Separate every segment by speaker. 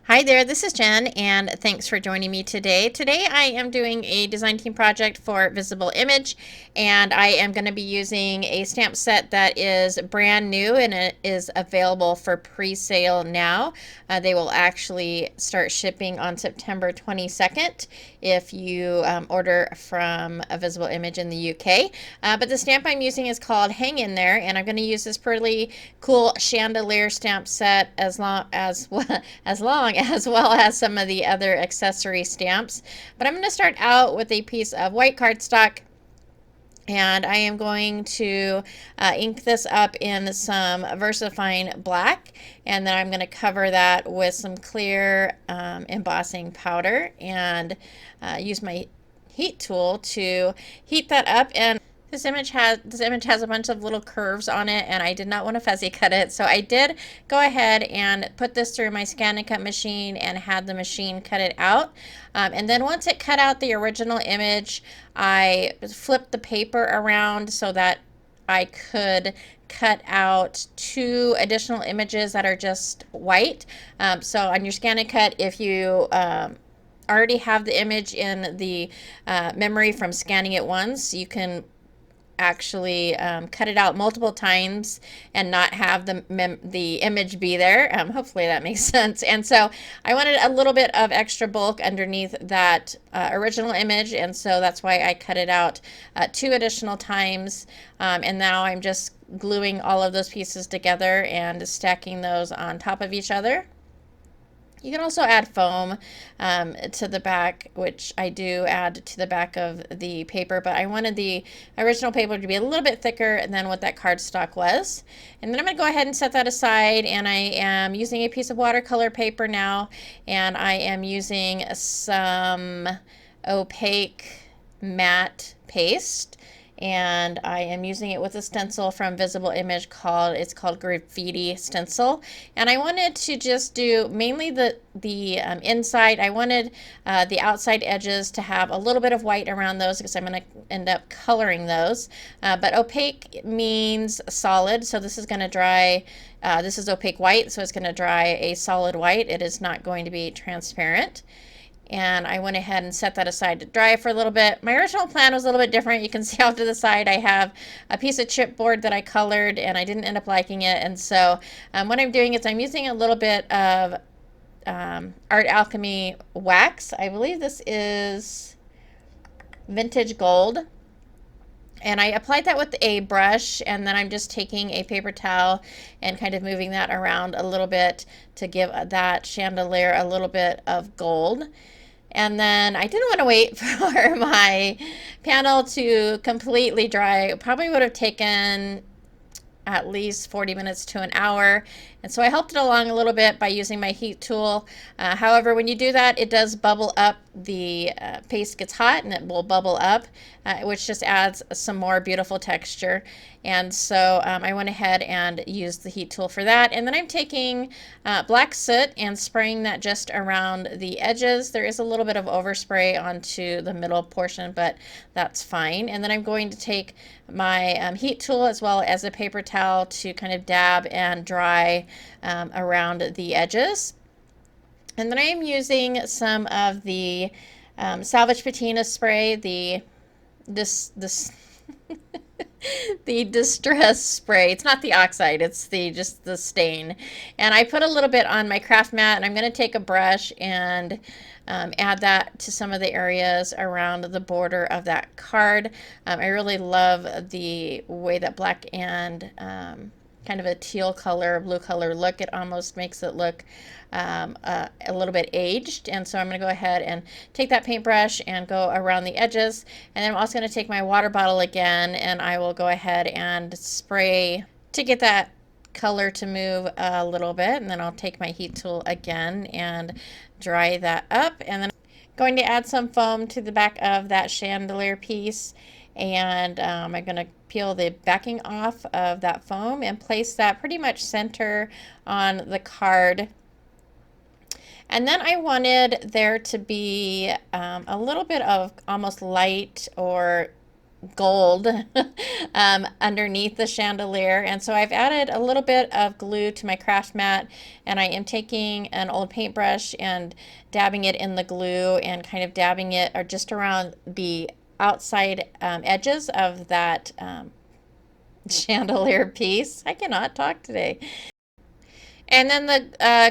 Speaker 1: Hi there, this is Jen, and thanks for joining me today. Today I am doing a design team project for Visible Image, and I am going to be using a stamp set that is brand new and it is available for pre-sale now. They will actually start shipping on September 22nd if you order from a Visible Image in the UK. But the stamp I'm using is called Hang In There, and I'm going to use this pretty cool chandelier stamp set as well as some of the other accessory stamps. But I'm going to start out with a piece of white cardstock, and I am going to ink this up in some Versafine Black, and then I'm going to cover that with some clear embossing powder and use my heat tool to heat that up. And this image has a bunch of little curves on it, and I did not want to fussy cut it, so I did go ahead and put this through my scan and cut machine and had the machine cut it out. And then once it cut out the original image, I flipped the paper around so that I could cut out two additional images that are just white. So on your scan and cut, if you already have the image in the memory from scanning it once, you can actually cut it out multiple times and not have the image be there. Hopefully that makes sense. And so I wanted a little bit of extra bulk underneath that original image, and so that's why I cut it out two additional times. And now I'm just gluing all of those pieces together and stacking those on top of each other. You can also add foam to the back, which I do add to the back of the paper, but I wanted the original paper to be a little bit thicker than what that cardstock was. And then I'm going to go ahead and set that aside, and I am using a piece of watercolor paper now, and I am using some opaque matte paste, and I am using it with a stencil from Visible Image it's called Graffiti stencil. And I wanted to just do mainly the inside. I wanted the outside edges to have a little bit of white around those because I'm going to end up coloring those. But opaque means solid, so this is going to dry. This is opaque white, so it's going to dry a solid white. It is not going to be transparent. And I went ahead and set that aside to dry for a little bit. My original plan was a little bit different. You can see off to the side I have a piece of chipboard that I colored, and I didn't end up liking it. And so what I'm doing is I'm using a little bit of Art Alchemy wax. I believe this is Vintage Gold. And I applied that with a brush, and then I'm just taking a paper towel and kind of moving that around a little bit to give that chandelier a little bit of gold. And then I didn't want to wait for my panel to completely dry. It probably would have taken at least 40 minutes to an hour. And so I helped it along a little bit by using my heat tool. However, when you do that, it does bubble up. The paste gets hot and it will bubble up, which just adds some more beautiful texture. And so I went ahead and used the heat tool for that. And then I'm taking black soot and spraying that just around the edges. There is a little bit of overspray onto the middle portion, but that's fine. And then I'm going to take my heat tool as well as a paper towel to kind of dab and dry around the edges. And then I am using some of the salvaged patina spray, the distress spray. It's not the oxide, it's just the stain. And I put a little bit on my craft mat, and I'm going to take a brush and add that to some of the areas around the border of that card. I really love the way that black and kind of a teal color, blue color look. It almost makes it look a little bit aged. And so I'm going to go ahead and take that paintbrush and go around the edges. And then I'm also going to take my water bottle again, and I will go ahead and spray to get that color to move a little bit. And then I'll take my heat tool again and dry that up. And then I'm going to add some foam to the back of that chandelier piece. And I'm going to peel the backing off of that foam and place that pretty much center on the card. And then I wanted there to be a little bit of almost light or gold underneath the chandelier. And so I've added a little bit of glue to my craft mat, and I am taking an old paintbrush and dabbing it in the glue and kind of dabbing it or just around the outside edges of that chandelier piece. I cannot talk today. And then the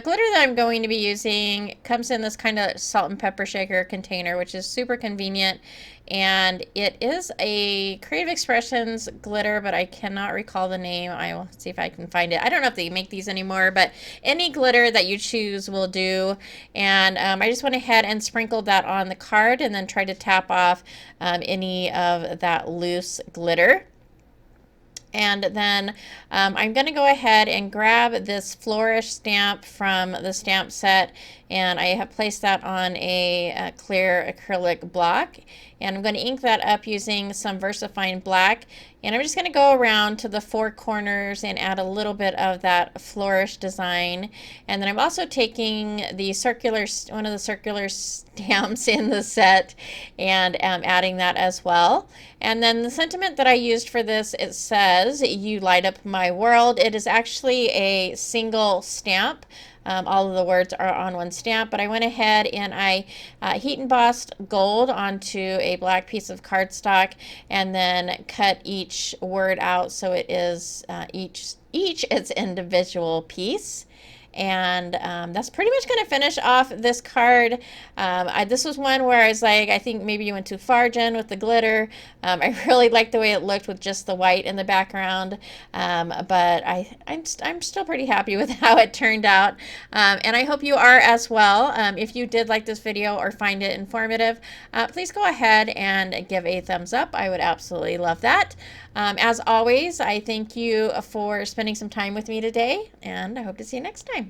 Speaker 1: glitter that I'm going to be using comes in this kind of salt and pepper shaker container, which is super convenient. And it is a Creative Expressions glitter, but I cannot recall the name. I will see if I can find it. I don't know if they make these anymore, but any glitter that you choose will do. And I just went ahead and sprinkled that on the card and then tried to tap off any of that loose glitter. And then I'm going to go ahead and grab this Flourish stamp from the stamp set, and I have placed that on a clear acrylic block. And I'm going to ink that up using some Versafine Black. And I'm just going to go around to the four corners and add a little bit of that flourish design. And then I'm also taking the circular, one of the circular stamps in the set, and adding that as well. And then the sentiment that I used for this, it says, "You light up my world." It is actually a single stamp. All of the words are on one stamp, but I went ahead and I heat embossed gold onto a black piece of cardstock and then cut each word out so it is each its individual piece. And that's pretty much going to finish off this card. This was one where I was like, I think maybe you went too far, Jen, with the glitter. I really liked the way it looked with just the white in the background, but I'm still pretty happy with how it turned out, and I hope you are as well. If you did like this video or find it informative, please go ahead and give a thumbs up. I would absolutely love that. As always, I thank you for spending some time with me today, and I hope to see you next time.